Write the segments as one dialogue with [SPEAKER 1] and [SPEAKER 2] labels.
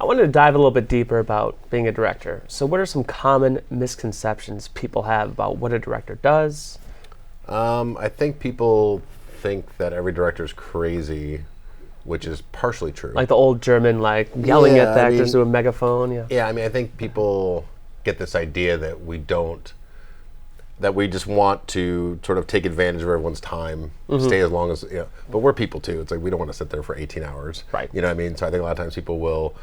[SPEAKER 1] I wanted to dive a little bit deeper about being a director. So what are some common misconceptions people have about what a director does?
[SPEAKER 2] I think people think that every director is crazy, which is partially true.
[SPEAKER 1] Like the old German, like yelling at the actors through a megaphone.
[SPEAKER 2] Yeah, I mean, I think people get this idea that we just want to sort of take advantage of everyone's time, stay as long as, but we're people too. It's like we don't want to sit there for 18 hours.
[SPEAKER 1] Right.
[SPEAKER 2] You know what I mean? So I think a lot of times people will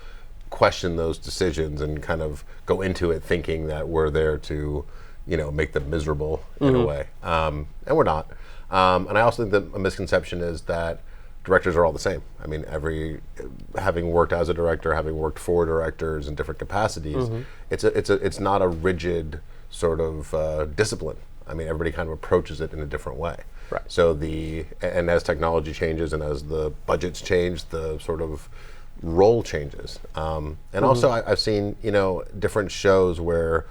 [SPEAKER 2] question those decisions and kind of go into it thinking that we're there to, make them miserable in a way. And we're not. And I also think that a misconception is that directors are all the same. I mean, having worked as a director, having worked for directors in different capacities, it's not a rigid sort of discipline. I mean, everybody kind of approaches it in a different way.
[SPEAKER 1] Right.
[SPEAKER 2] So and as technology changes and as the budgets change, the sort of role changes. And also I've seen, different shows where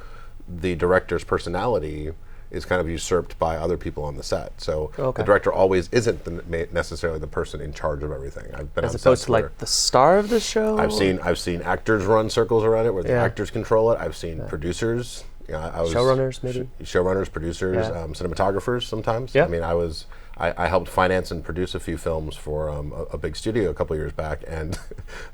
[SPEAKER 2] the director's personality is kind of usurped by other people on the set. So the director always isn't necessarily the person in charge of everything. I've been
[SPEAKER 1] as opposed to like the star of the show.
[SPEAKER 2] I've seen actors run circles around it where the actors control it. I've seen producers.
[SPEAKER 1] Showrunners, maybe.
[SPEAKER 2] Showrunners, producers, cinematographers sometimes.
[SPEAKER 1] Yeah.
[SPEAKER 2] I mean, I helped finance and produce a few films for a big studio a couple years back, and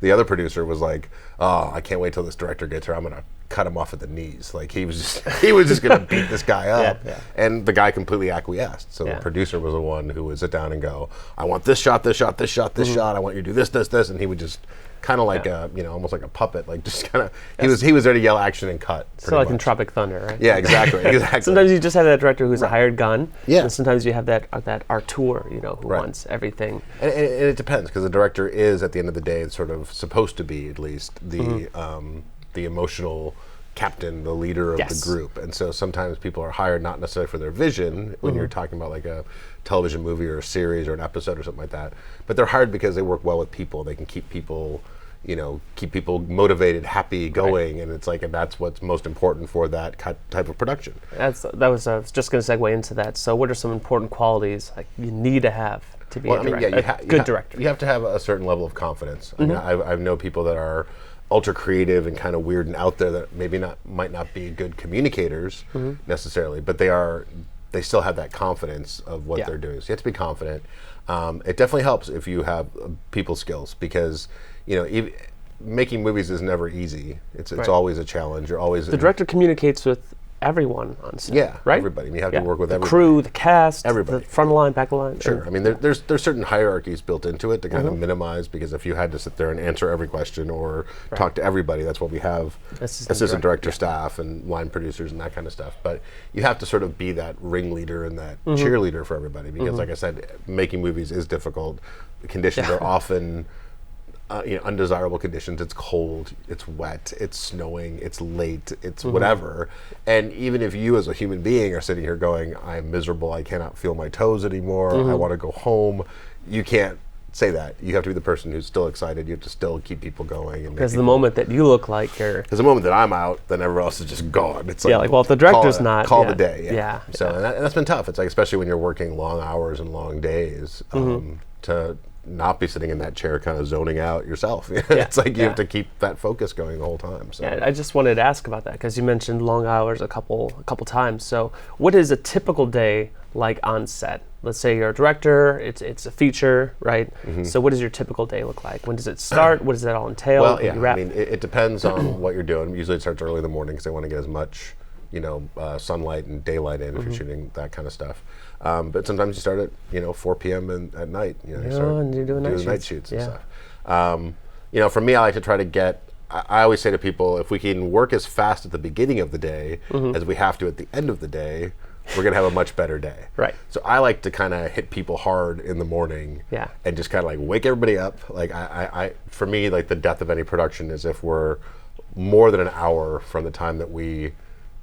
[SPEAKER 2] the other producer was like, "Oh, I can't wait till this director gets here. I'm gonna cut him off at the knees." Like he was just gonna beat this guy up, and the guy completely acquiesced. So the producer was the one who would sit down and go, "I want this shot, this shot, this shot, this shot. I want you to do this, this, this," and he would just kind of like almost like a puppet, like just kind of he was there to yell action and cut.
[SPEAKER 1] So like in Tropic Thunder, right?
[SPEAKER 2] Yeah, exactly.
[SPEAKER 1] Sometimes you just have that director who's a hired gun.
[SPEAKER 2] Yeah.
[SPEAKER 1] And sometimes you have that auteur, who wants everything.
[SPEAKER 2] And it depends, because the director is at the end of the day sort of supposed to be at least the emotional captain, the leader of the group. And so sometimes people are hired not necessarily for their vision when you're talking about like a television movie or a series or an episode or something like that, but they're hired because they work well with people. They can keep people motivated, happy, going, and it's like, and that's what's most important for that type of production.
[SPEAKER 1] I was just going to segue into that. So, what are some important qualities like you need to have to be a good director?
[SPEAKER 2] You have to have a certain level of confidence. I mean, I know people that are ultra creative and kind of weird and out there that might not be good communicators necessarily, but they still have that confidence of what they're doing. So you have to be confident. It definitely helps if you have people skills, because making movies is never easy. It's always a challenge. You're always
[SPEAKER 1] the director communicates with everyone on set.
[SPEAKER 2] Yeah,
[SPEAKER 1] right.
[SPEAKER 2] Everybody. And you have to work with
[SPEAKER 1] the
[SPEAKER 2] everybody.
[SPEAKER 1] crew, the cast,
[SPEAKER 2] everybody.
[SPEAKER 1] The front line, back line.
[SPEAKER 2] Sure. I mean, there's certain hierarchies built into it to kind of minimize, because if you had to sit there and answer every question or talk to everybody, that's what we have. Assistant director staff and line producers and that kind of stuff. But you have to sort of be that ringleader and that cheerleader for everybody, because like I said, making movies is difficult. The conditions are often undesirable conditions. It's cold, it's wet, it's snowing, it's late, it's whatever. And even if you as a human being are sitting here going, I'm miserable, I cannot feel my toes anymore, I want to go home, you can't say that. You have to be the person who's still excited. You have to still keep people going.
[SPEAKER 1] Because the moment that you look like you're...
[SPEAKER 2] Because the moment that I'm out, then everyone else is just gone. It's
[SPEAKER 1] like, well, if the director's not...
[SPEAKER 2] Call the day. Yeah. So, and that's been tough. It's like, especially when you're working long hours and long days, to not be sitting in that chair kind of zoning out yourself. It's like you have to keep that focus going the whole time. So
[SPEAKER 1] I just wanted to ask about that, because you mentioned long hours a couple times. So what is a typical day like on set? Let's say you're a director, it's a feature, right? So what does your typical day look like? When does it start? What does that all entail?
[SPEAKER 2] Well, I mean, it depends on what you're doing. Usually it starts early in the morning because they want to get as much sunlight and daylight in if you're shooting that kind of stuff. But sometimes you start at 4 p.m. at night. You start
[SPEAKER 1] and you're doing
[SPEAKER 2] night shoots and stuff. For me, I like to try to get. I always say to people, if we can work as fast at the beginning of the day as we have to at the end of the day, we're gonna have a much better day.
[SPEAKER 1] Right.
[SPEAKER 2] So I like to kind of hit people hard in the morning. And just kind of like wake everybody up. Like for me, like the death of any production is if we're more than an hour from the time that we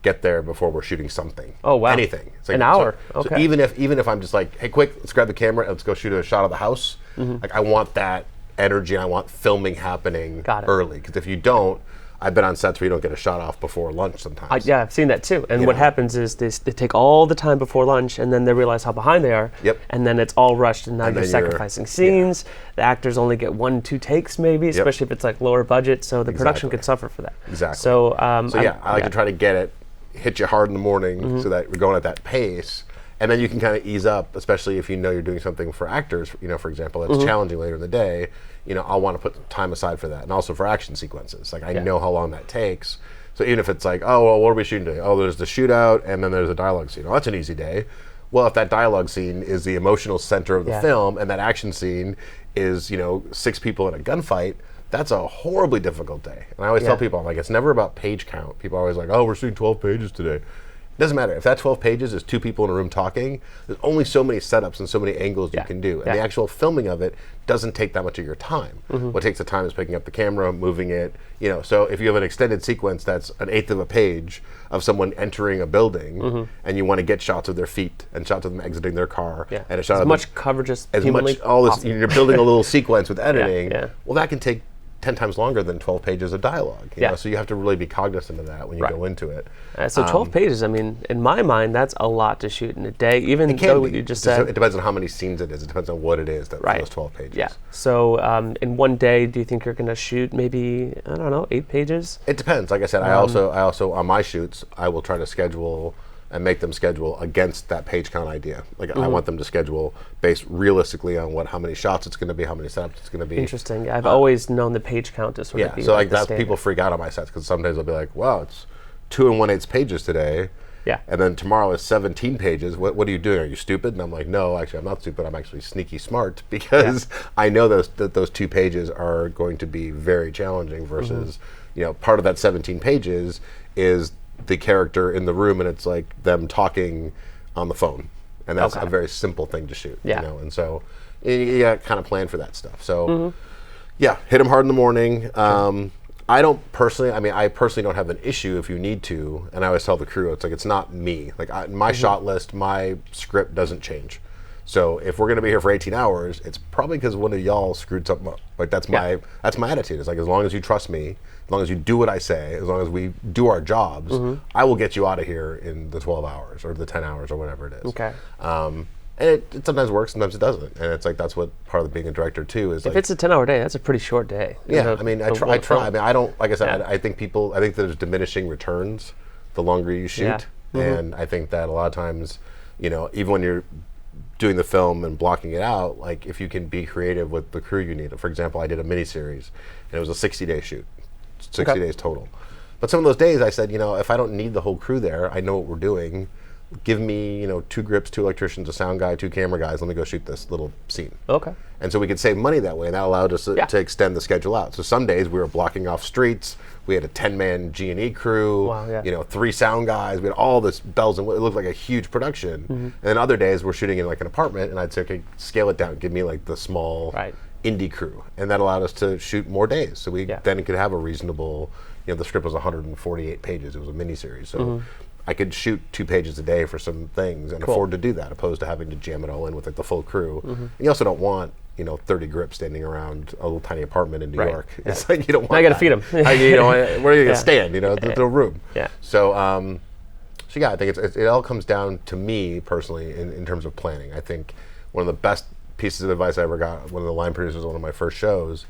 [SPEAKER 2] get there before we're shooting something.
[SPEAKER 1] Oh wow!
[SPEAKER 2] Anything. It's like,
[SPEAKER 1] an hour.
[SPEAKER 2] So even if I'm just like, hey, quick, let's grab the camera, let's go shoot a shot of the house. Like I want that energy. I want filming happening early, because if you don't, I've been on sets where you don't get a shot off before lunch sometimes.
[SPEAKER 1] Yeah, I've seen that too. And what happens is they take all the time before lunch, and then they realize how behind they are.
[SPEAKER 2] Yep.
[SPEAKER 1] And then it's all rushed, and now you're sacrificing scenes. The actors only get 1-2 takes maybe, especially if it's like lower budget, so the production could suffer for that.
[SPEAKER 2] Exactly.
[SPEAKER 1] So,
[SPEAKER 2] I like to try to get it, hit you hard in the morning so that we're going at that pace. And then you can kind of ease up, especially if you know you're doing something for actors, for example, that's challenging later in the day. I'll want to put time aside for that. And also for action sequences. Like, I know how long that takes. So even if it's like, oh, well, what are we shooting today? Oh, there's the shootout, and then there's a dialogue scene. Oh, that's an easy day. Well, if that dialogue scene is the emotional center of the film, and that action scene is, 6 people in a gunfight, that's a horribly difficult day. And I always tell people, I'm like, it's never about page count. People are always like, oh, we're shooting 12 pages today. It doesn't matter. If that 12 pages is 2 people in a room talking, there's only so many setups and so many angles you can do. And the actual filming of it doesn't take that much of your time. What takes the time is picking up the camera, moving it. So if you have an extended sequence that's 1/8 of a page of someone entering a building, and you want to get shots of their feet and shots of them exiting their car, and a shot
[SPEAKER 1] as
[SPEAKER 2] of
[SPEAKER 1] much coverage as
[SPEAKER 2] much all this, you're building a little sequence with editing. Well, that can take 10 times longer than 12 pages of dialogue. You know? So you have to really be cognizant of that when you go into it.
[SPEAKER 1] So 12 pages, I mean, in my mind, that's a lot to shoot in a day, even though what you just said.
[SPEAKER 2] It depends on how many scenes it is. It depends on what it is that those 12 pages.
[SPEAKER 1] Yeah. So in one day, do you think you're going to shoot maybe, 8 pages?
[SPEAKER 2] It depends. Like I said, I also on my shoots, I will try to schedule and make them schedule against that page count idea. Like I want them to schedule based realistically on how many shots it's going to be, how many setups it's going to be.
[SPEAKER 1] Interesting. I've always known the page count to sort of be
[SPEAKER 2] so like
[SPEAKER 1] that
[SPEAKER 2] people freak out on my sets because sometimes they'll be like, wow, it's 2 1/8 pages today.
[SPEAKER 1] Yeah.
[SPEAKER 2] And then tomorrow is 17 pages. What are you doing? Are you stupid? And I'm like, no, actually, I'm not stupid. I'm actually sneaky smart because I know that those 2 pages are going to be very challenging versus, part of that 17 pages is the character in the room and it's like them talking on the phone. And that's a very simple thing to shoot. And so you kind of plan for that stuff. So hit them hard in the morning. I personally don't have an issue if you need to, and I always tell the crew, it's not me. Like my shot list, my script doesn't change. So if we're gonna be here for 18 hours, it's probably because one of y'all screwed something up. Like that's my attitude. It's like, as long as you trust me, as long as you do what I say, as long as we do our jobs, I will get you out of here in the 12 hours or the 10 hours or whatever it is.
[SPEAKER 1] Okay.
[SPEAKER 2] And it sometimes works, sometimes it doesn't. And it's like, that's what part of being a director too is.
[SPEAKER 1] If it's a 10-hour day, that's a pretty short day.
[SPEAKER 2] Yeah, I mean, I try. I mean, I don't, like I said, I think there's diminishing returns the longer you shoot. And I think that a lot of times, even when you're doing the film and blocking it out, like if you can be creative with the crew you need. For example, I did a miniseries and it was a 60-day shoot, 60 days total. But some of those days I said, if I don't need the whole crew there, I know what we're doing. Give me, 2 grips, 2 electricians, a sound guy, 2 camera guys. Let me go shoot this little scene.
[SPEAKER 1] Okay.
[SPEAKER 2] And so we could save money that way, and that allowed us to extend the schedule out. So some days we were blocking off streets. We had a 10-man G&E crew.
[SPEAKER 1] Wow,
[SPEAKER 2] 3 sound guys. We had all this bells and it looked like a huge production. And then other days we're shooting in like an apartment, and I'd say, okay, scale it down. Give me like the small indie crew, and that allowed us to shoot more days. So we then could have a reasonable. The script was 148 pages. It was a miniseries, so. I could shoot 2 pages a day for some things and afford to do that, opposed to having to jam it all in with like the full crew. And you also don't want 30 grips standing around a little tiny apartment in New York. It's like you don't want.
[SPEAKER 1] I got to feed them.
[SPEAKER 2] Where are you going to stand? There's no room.
[SPEAKER 1] Yeah.
[SPEAKER 2] So, I think it all comes down to me personally in terms of planning. I think one of the best pieces of advice I ever got, one of the line producers on one of my first shows,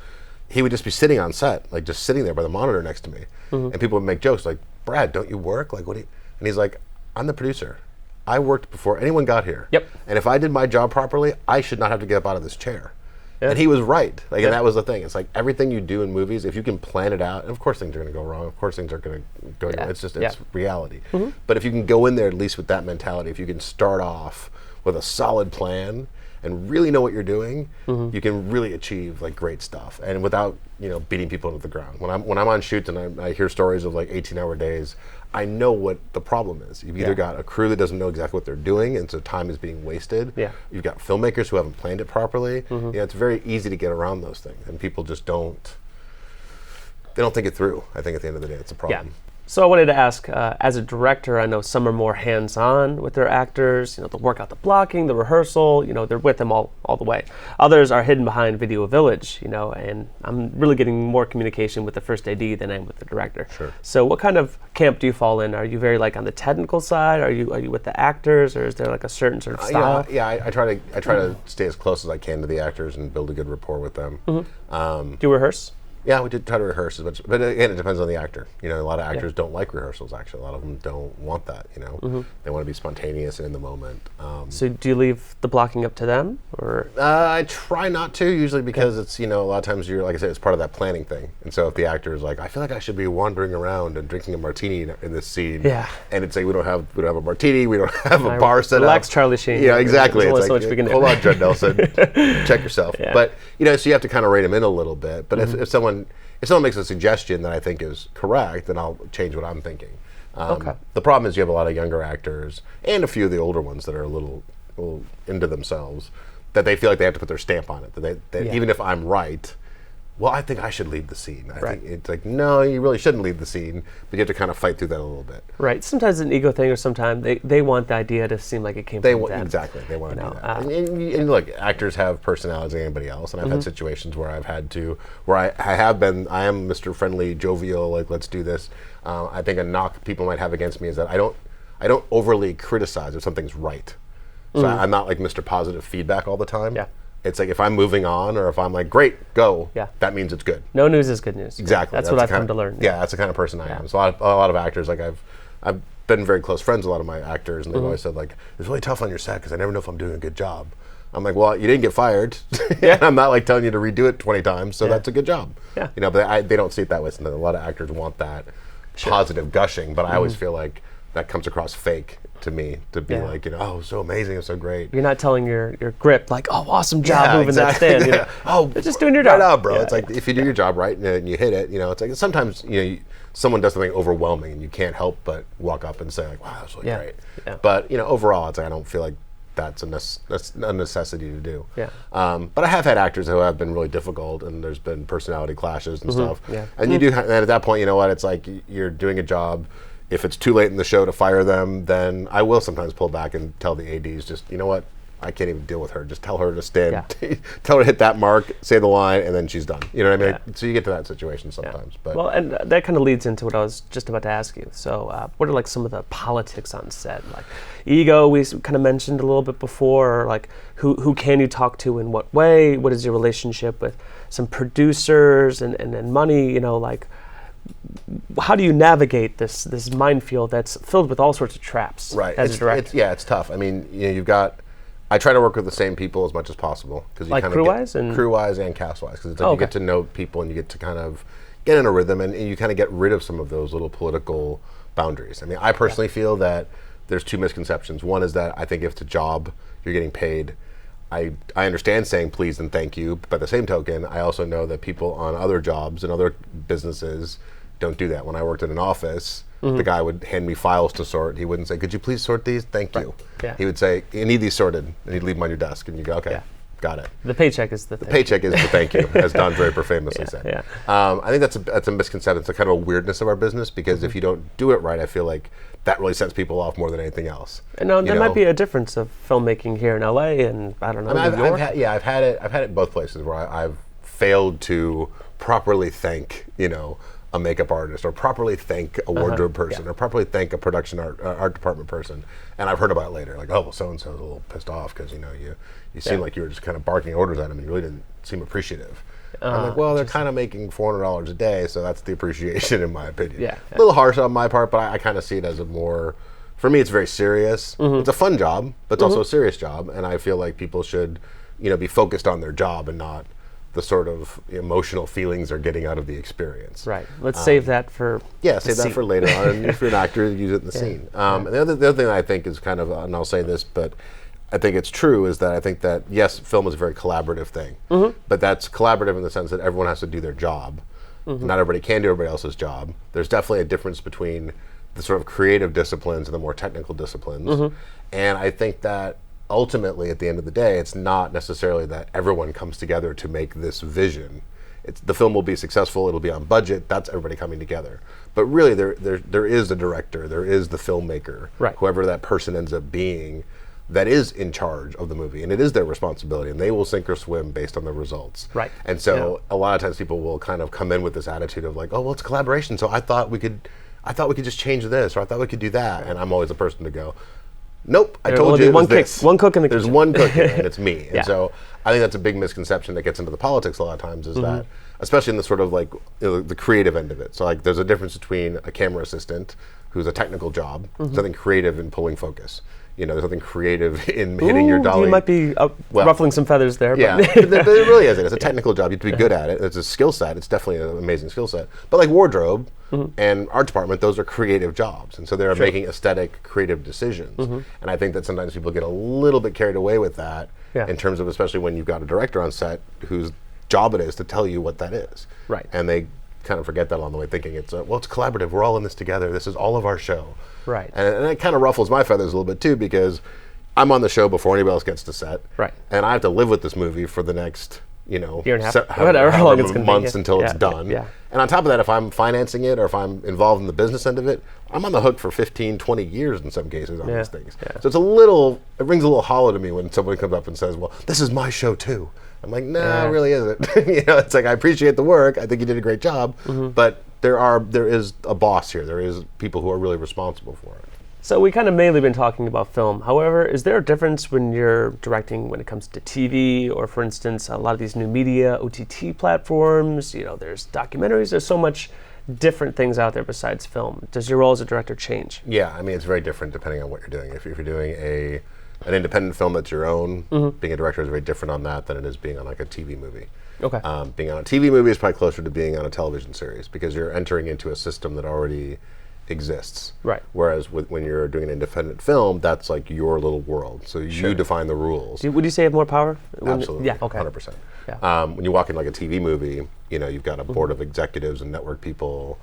[SPEAKER 2] he would just be sitting on set, like just sitting there by the monitor next to me, and people would make jokes like, "Brad, don't you work? Like, what do you?" And he's like, I'm the producer. I worked before anyone got here.
[SPEAKER 1] Yep.
[SPEAKER 2] And if I did my job properly, I should not have to get up out of this chair. And he was right. Like, and that was the thing. It's like everything you do in movies, if you can plan it out, and of course things are going to go wrong. Of course things are going to go wrong. It's just, it's reality. But if you can go in there at least with that mentality, if you can start off with a solid plan and really know what you're doing, you can really achieve like great stuff. And without, beating people into the ground. When I'm on shoots and I hear stories of like 18-hour days, I know what the problem is. You've either got a crew that doesn't know exactly what they're doing, and so time is being wasted. You've got filmmakers who haven't planned it properly. It's very easy to get around those things, and people just don't think it through. I think at the end of the day, it's a problem.
[SPEAKER 1] So I wanted to ask, as a director, I know some are more hands-on with their actors. They'll work out the blocking, the rehearsal. They're with them all the way. Others are hidden behind Video Village. And I'm really getting more communication with the first AD than I am with the director.
[SPEAKER 2] Sure.
[SPEAKER 1] So what kind of camp do you fall in? Are you very on the technical side? Are you with the actors, or is there a certain sort of style?
[SPEAKER 2] I try to stay as close as I can to the actors and build a good rapport with them.
[SPEAKER 1] Do you rehearse?
[SPEAKER 2] Yeah, we did try to rehearse as much, but again, it depends on the actor. A lot of actors don't like rehearsals. Actually, a lot of them don't want that. They want to be spontaneous and in the moment.
[SPEAKER 1] So do you leave the blocking up to them, or?
[SPEAKER 2] I try not to, usually because it's a lot of times you're, like I said, it's part of that planning thing. And so if the actor is like, I feel like I should be wandering around and drinking a martini in this scene, and it's like we don't have a martini, we don't have a bar set up.
[SPEAKER 1] Relax, Charlie Sheen.
[SPEAKER 2] Yeah, exactly.
[SPEAKER 1] There's
[SPEAKER 2] It's
[SPEAKER 1] only
[SPEAKER 2] like,
[SPEAKER 1] so much we can do.
[SPEAKER 2] hold on, Judd Nelson, check yourself.
[SPEAKER 1] Yeah.
[SPEAKER 2] But so you have to kind of rate them in a little bit. But if someone makes a suggestion that I think is correct, then I'll change what I'm thinking.
[SPEAKER 1] Okay.
[SPEAKER 2] The problem is you have a lot of younger actors and a few of the older ones that are a little into themselves, that they feel like they have to put their stamp on it. That even if I'm right, well, I think I should lead the scene. I think it's like, no, you really shouldn't lead the scene, but you have to kind of fight through that a little bit.
[SPEAKER 1] Right. Sometimes it's an ego thing, or sometimes they want the idea to seem like it came from them.
[SPEAKER 2] Exactly. They want to do that. And look, actors have personalities like anybody else, and I've had situations where I am Mr. Friendly, jovial, like, let's do this. I think a knock people might have against me is that I don't overly criticize if something's right. So I'm not like Mr. Positive Feedback all the time.
[SPEAKER 1] Yeah.
[SPEAKER 2] It's like if I'm moving on, or if I'm like, great, go,
[SPEAKER 1] Yeah.
[SPEAKER 2] that means it's good.
[SPEAKER 1] No news is good news.
[SPEAKER 2] Exactly.
[SPEAKER 1] That's what I've come to learn.
[SPEAKER 2] Yeah, that's the kind of person I am. So a lot of actors, like I've been very close friends with a lot of my actors, and they've always said, like, it's really tough on your set because I never know if I'm doing a good job. I'm like, well, you didn't get fired. And I'm not like telling you to redo it 20 times, so that's a good job.
[SPEAKER 1] Yeah.
[SPEAKER 2] But they don't see it that way. So a lot of actors want that positive gushing, but I always feel like that comes across fake to me, to be like, oh, so amazing, it's so great.
[SPEAKER 1] You're not telling your grip, like, oh, awesome job moving that stand.
[SPEAKER 2] Oh,
[SPEAKER 1] they're just doing your job.
[SPEAKER 2] Right on, bro. It's like, if you do your job right and you hit it, it's like sometimes someone does something overwhelming and you can't help but walk up and say, like, wow, that's really great.
[SPEAKER 1] Yeah.
[SPEAKER 2] But overall, it's like I don't feel like that's a necessity to do.
[SPEAKER 1] Yeah.
[SPEAKER 2] But I have had actors who have been really difficult, and there's been personality clashes and stuff.
[SPEAKER 1] Yeah.
[SPEAKER 2] And you do, and at that point, it's like you're doing a job. If it's too late in the show to fire them, then I will sometimes pull back and tell the ADs, just, you know what, I can't even deal with her. Just tell her to stand, tell her to hit that mark, say the line, and then she's done. You know what I mean? Yeah. So you get to that situation sometimes. But
[SPEAKER 1] well, and that kind of leads into what I was just about to ask you. So what are some of the politics on set? Like ego, we kind of mentioned a little bit before, or like who can you talk to in what way? What is your relationship with some producers and money? How do you navigate this minefield that's filled with all sorts of traps?
[SPEAKER 2] Right.
[SPEAKER 1] As a director?
[SPEAKER 2] It's tough. I mean, you've got. I try to work with the same people as much as possible, because you
[SPEAKER 1] crew-wise
[SPEAKER 2] and cast-wise, because it's like you get to know people and you get to kind of get in a rhythm, and you kind of get rid of some of those little political boundaries. I mean, I personally feel that there's two misconceptions. One is that I think if it's a job, you're getting paid. I understand saying please and thank you, but by the same token, I also know that people on other jobs and other businesses don't do that. When I worked in an office, the guy would hand me files to sort. He wouldn't say, could you please sort these? Thank you.
[SPEAKER 1] Yeah.
[SPEAKER 2] He would say, you need these sorted, and he'd leave them on your desk, and you go, okay, got it.
[SPEAKER 1] The paycheck is the
[SPEAKER 2] paycheck is the thank you, as Don Draper famously said.
[SPEAKER 1] Yeah.
[SPEAKER 2] I think that's a misconception. It's a kind of a weirdness of our business, because if you don't do it right, I feel like that really sets people off more than anything else.
[SPEAKER 1] And there might be a difference of filmmaking here in LA and I don't know.
[SPEAKER 2] I mean,
[SPEAKER 1] New York.
[SPEAKER 2] I've had it both places where I've failed to properly thank a makeup artist, or properly thank a wardrobe person, or properly thank a production art department person, and I've heard about it later, like, oh, well, so and so's a little pissed off because you seem like you were just kind of barking orders at him and you really didn't seem appreciative. I'm like, well, they're kind of making $400 a day, so that's the appreciation in my opinion.
[SPEAKER 1] Yeah.
[SPEAKER 2] A little harsh on my part, but I kind of see it as a more, for me, it's very serious. It's a fun job, but it's also a serious job, and I feel like people should, be focused on their job and not the sort of emotional feelings they're getting out of the experience.
[SPEAKER 1] Right. Let's save that for
[SPEAKER 2] save that for later on. And if you're an actor, use it in the scene. And the other thing that I think is kind of, and I'll say this, but I think it's true, is that I think that, yes, film is a very collaborative thing, but that's collaborative in the sense that everyone has to do their job. Not everybody can do everybody else's job. There's definitely a difference between the sort of creative disciplines and the more technical disciplines. And I think that ultimately, at the end of the day, it's not necessarily that everyone comes together to make this vision. the film will be successful, it'll be on budget, that's everybody coming together. But really, there is a director, there is the filmmaker, whoever that person ends up being, that is in charge of the movie, and it is their responsibility, and they will sink or swim based on the results. And so a lot of times people will kind of come in with this attitude of like, oh, well, it's collaboration, so I thought we could just change this, or I thought we could do that, and I'm always the person to go, nope, I told you it was this.
[SPEAKER 1] One cook in the kitchen.
[SPEAKER 2] There's one cook here, and it's me. And so I think that's a big misconception that gets into the politics a lot of times, is that, especially in the sort of like the creative end of it. So like there's a difference between a camera assistant who's a technical job, something creative in pulling focus. There's something creative in hitting your dolly.
[SPEAKER 1] You might be ruffling some feathers there.
[SPEAKER 2] Yeah, but it really isn't. It's a technical job. You have to be good at it. It's a skill set. It's definitely an amazing skill set. But like wardrobe and art department, those are creative jobs. And so they're making aesthetic, creative decisions. And I think that sometimes people get a little bit carried away with that in terms of, especially when you've got a director on set whose job it is to tell you what that is. And they kind of forget that along the way, thinking it's collaborative. We're all in this together. This is all of our show. And it kind of ruffles my feathers a little bit too, because I'm on the show before anybody else gets to set. And I have to live with this movie for the next,
[SPEAKER 1] year and a half, however long it's going to be.
[SPEAKER 2] Months until it's done. And on top of that, if I'm financing it or if I'm involved in the business end of it, I'm on the hook for 15, 20 years in some cases on these things. So it rings a little hollow to me when somebody comes up and says, well, this is my show too. I'm like, no, it really isn't. It's like, I appreciate the work. I think you did a great job, but there is a boss here. There is people who are really responsible for it.
[SPEAKER 1] So we kind of mainly been talking about film. However, is there a difference when you're directing when it comes to TV, or for instance, a lot of these new media, OTT platforms, there's documentaries, there's so much different things out there besides film. Does your role as a director change?
[SPEAKER 2] Yeah, I mean, it's very different depending on what you're doing. If you're doing an independent film that's your own, being a director is very different on that than it is being on like a TV movie. Being on a TV movie is probably closer to being on a television series, because you're entering into a system that already exists. Whereas when you're doing an independent film, that's like your little world. So you define the rules.
[SPEAKER 1] Would you say you have more power?
[SPEAKER 2] Absolutely.
[SPEAKER 1] 100%.
[SPEAKER 2] When you walk in like a TV movie, you've got a board of executives and network people.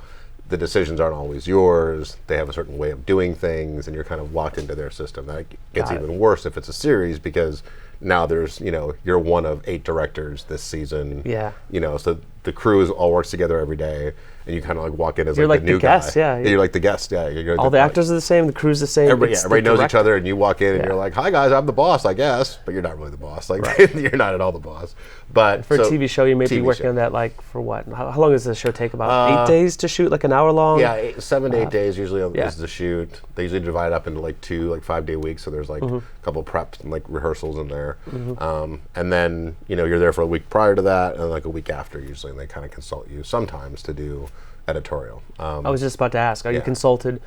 [SPEAKER 2] The decisions aren't always yours. They have a certain way of doing things, and you're kind of locked into their system. That gets even worse if it's a series, because now there's, you're one of 8 directors this season. So the crew all works together every day, and you kind of like walk in as like the new
[SPEAKER 1] guest,
[SPEAKER 2] guy. You're like the guest,
[SPEAKER 1] all the actors are the same, the crew's the same.
[SPEAKER 2] Everybody knows each other, and you walk in and you're like, hi guys, I'm the boss, I guess. But you're not really the boss. Like you're not at all the boss. But
[SPEAKER 1] for a TV show, you may be working on that like for what? How long does the show take? About 8 days to shoot, like an hour long?
[SPEAKER 2] 7 to 8 days usually is the shoot. They usually divide it up into like 2 5-day weeks, so there's like a couple preps and like rehearsals in there. And then you're there for a week prior to that, and like a week after usually, and they kind of consult you sometimes to do editorial.
[SPEAKER 1] I was just about to ask, are you consulted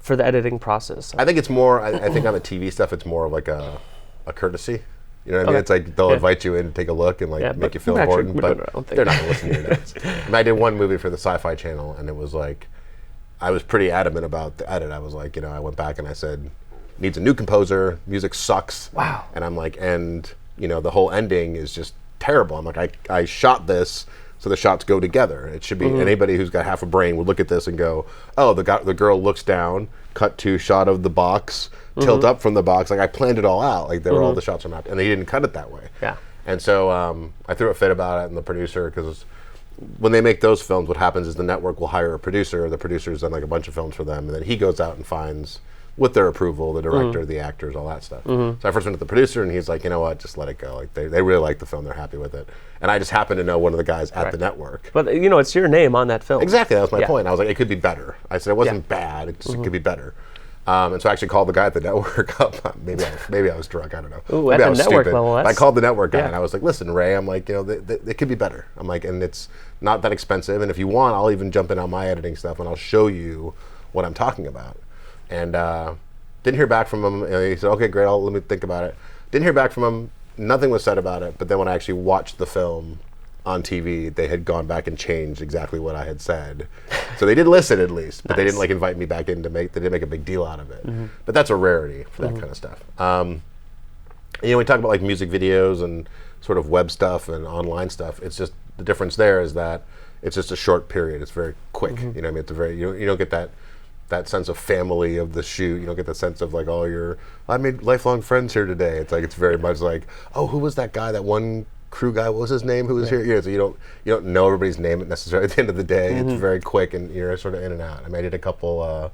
[SPEAKER 1] for the editing process?
[SPEAKER 2] I think it's more, I think on the TV stuff, it's more of like a courtesy. You know what I mean? It's like they'll invite you in to take a look and like make you feel important, but they're not going to listen to your notes. I did one movie for the Sci-Fi Channel, and it was like, I was pretty adamant about the edit. I was like, I went back and I said, needs a new composer, music sucks.
[SPEAKER 1] Wow.
[SPEAKER 2] And I'm like, the whole ending is just terrible. I'm like, I shot this so the shots go together. It should be, anybody who's got half a brain would look at this and go, oh, the girl looks down, cut to shot of the box, tilt up from the box. Like I planned it all out. Like all the shots are mapped, and they didn't cut it that way. And so I threw a fit about it, and the producer, because when they make those films, what happens is the network will hire a producer. The producer's done like a bunch of films for them, and then he goes out and finds, with their approval, the director, the actors, all that stuff. So I first went to the producer, and he's like, you know what, just let it go. Like they really like the film, they're happy with it. And I just happened to know one of the guys at the network.
[SPEAKER 1] But it's your name on that film.
[SPEAKER 2] Exactly, that was my point. I was like, it could be better. I said it wasn't bad, it could be better. And so I actually called the guy at the network up. Maybe I was drunk, I don't know.
[SPEAKER 1] Ooh,
[SPEAKER 2] maybe
[SPEAKER 1] at
[SPEAKER 2] I was
[SPEAKER 1] the network
[SPEAKER 2] stupid.
[SPEAKER 1] level,
[SPEAKER 2] I called the network guy, and I was like, listen, Ray, I'm like, they could be better. I'm like, and it's not that expensive, and if you want, I'll even jump in on my editing stuff, and I'll show you what I'm talking about. And didn't hear back from him. And he said, okay, great, let me think about it. Didn't hear back from him. Nothing was said about it. But then when I actually watched the film on TV, they had gone back and changed exactly what I had said. So they did listen at least, but they didn't like invite me back in they didn't make a big deal out of it. But that's a rarity for that kind of stuff. We talk about like music videos and sort of web stuff and online stuff. It's just, the difference there is that it's just a short period. It's very quick. You know what I mean? It's a very, you don't get that sense of family of the shoot. You don't get the sense of like, I made lifelong friends here today. It's like, it's very much like, oh, who was that guy, that one crew guy, what was his name, who was here? So you don't know everybody's name necessarily at the end of the day. It's very quick, and you're sort of in and out. I mean, I did a couple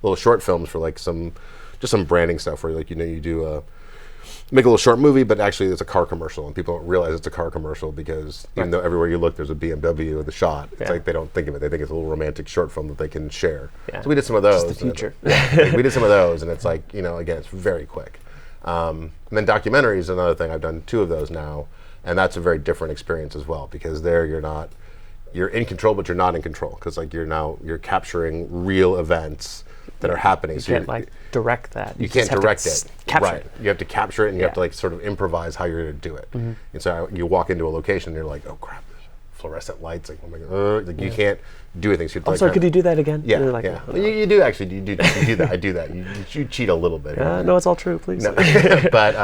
[SPEAKER 2] little short films for like some branding stuff where like, you do make a little short movie, but actually it's a car commercial, and people don't realize it's a car commercial because even though everywhere you look there's a BMW in the shot, it's like they don't think of it. They think it's a little romantic short film that they can share. So we did some of those.
[SPEAKER 1] Just the future.
[SPEAKER 2] We did some of those, and it's like, again, it's very quick. And then documentaries is another thing. I've done 2 of those now, and that's a very different experience as well, because there you're in control, but you're not in control, because like you're capturing real events that are happening.
[SPEAKER 1] You can't like direct that.
[SPEAKER 2] You can't direct it.
[SPEAKER 1] Capture it.
[SPEAKER 2] You have to capture it, and you have to like sort of improvise how you're going to do it. And so you walk into a location, and you're like, oh crap, there's fluorescent lights. Like, oh my god, like you can't do anything. So
[SPEAKER 1] sorry, could you do that again?
[SPEAKER 2] Yeah,
[SPEAKER 1] like,
[SPEAKER 2] yeah. Well, you do actually. You do that. I do that. You cheat a little bit.
[SPEAKER 1] No, it's all true. Please.
[SPEAKER 2] No. But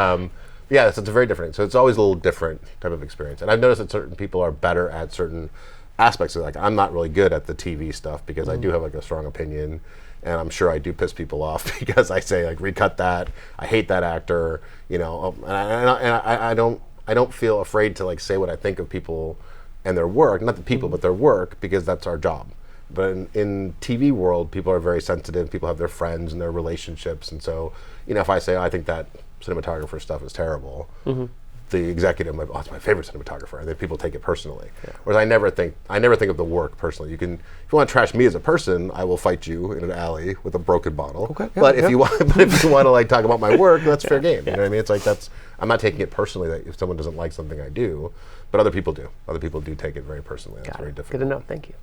[SPEAKER 2] yeah, so it's a very different. So it's always a little different type of experience. And I've noticed that certain people are better at certain aspects of it. Like, I'm not really good at the TV stuff because I do have like a strong opinion. And I'm sure I do piss people off because I say like, recut that. I hate that actor. And I don't feel afraid to like say what I think of people and their work. Not the people, but their work, because that's our job. But in TV world, people are very sensitive. People have their friends and their relationships, and so if I say, I think that cinematographer stuff is terrible, the executive might, it's my favorite cinematographer, and then people take it personally. Whereas I never think of the work personally. If you want to trash me as a person, I will fight you in an alley with a broken bottle.
[SPEAKER 1] Okay,
[SPEAKER 2] if you want to like talk about my work, that's fair game. You know what I mean? It's like I'm not taking it personally that if someone doesn't like something I do, but other people do. Other people do take it very personally. That's very difficult.
[SPEAKER 1] Good to know. Thank you.